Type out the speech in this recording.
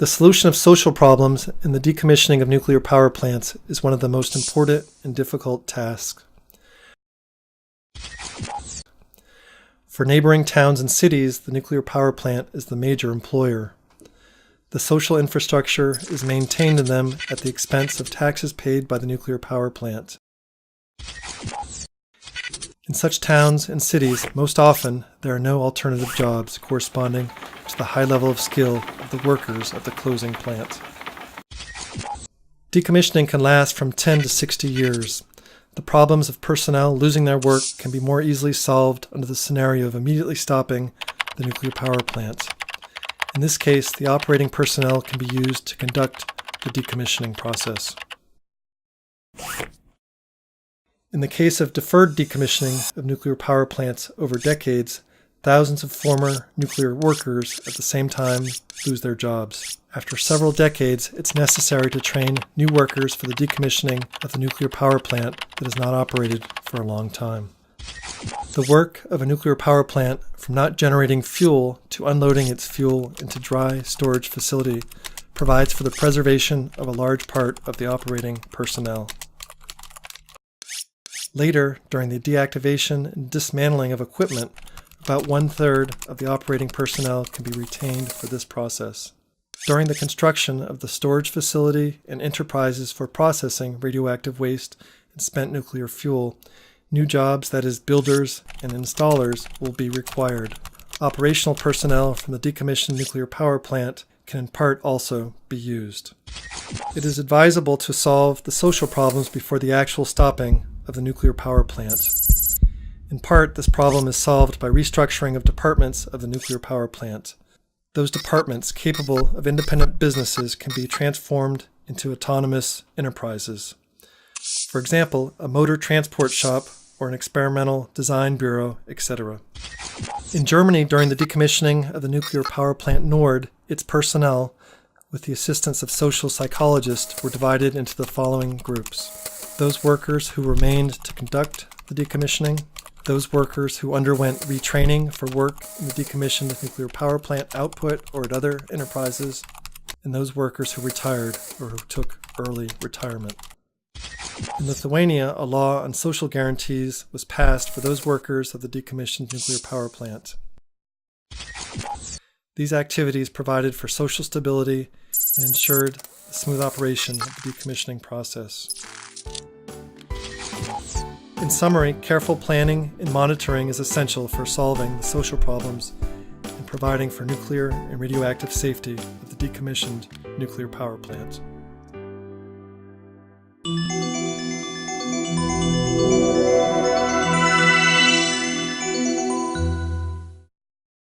The solution of social problems in the decommissioning of nuclear power plants is one of the most important and difficult tasks. For neighboring towns and cities, the nuclear power plant is the major employer. The social infrastructure is maintained in them at the expense of taxes paid by the nuclear power plant. In such towns and cities, most often, there are no alternative jobs corresponding to the high level of skill of the workers of the closing plant. Decommissioning can last from 10 to 60 years. The problems of personnel losing their work can be more easily solved under the scenario of immediately stopping the nuclear power plant. In this case, the operating personnel can be used to conduct the decommissioning process. In the case of deferred decommissioning of nuclear power plants over decades, thousands of former nuclear workers at the same time lose their jobs. After several decades, it's necessary to train new workers for the decommissioning of the nuclear power plant that has not operated for a long time. The work of a nuclear power plant, from not generating fuel to unloading its fuel into dry storage facility, provides for the preservation of a large part of the operating personnel. Later, during the deactivation and dismantling of equipment, about 1/3 of the operating personnel can be retained for this process. During the construction of the storage facility and enterprises for processing radioactive waste and spent nuclear fuel, new jobs, that is, builders and installers, will be required. Operational personnel from the decommissioned nuclear power plant can in part also be used. It is advisable to solve the social problems before the actual stopping of the nuclear power plant. In part, this problem is solved by restructuring of departments of the nuclear power plant. Those departments capable of independent businesses can be transformed into autonomous enterprises. For example, a motor transport shop or an experimental design bureau, etc. In Germany, during the decommissioning of the nuclear power plant Nord, its personnel, with the assistance of social psychologists, were divided into the following groups: those workers who remained to conduct the decommissioning, those workers who underwent retraining for work in the decommissioned nuclear power plant output or at other enterprises, and those workers who retired or who took early retirement. In Lithuania, a law on social guarantees was passed for those workers of the decommissioned nuclear power plant. These activities provided for social stability and ensured the smooth operation of the decommissioning process. In summary, careful planning and monitoring is essential for solving the social problems and providing for nuclear and radioactive safety of the decommissioned nuclear power plant.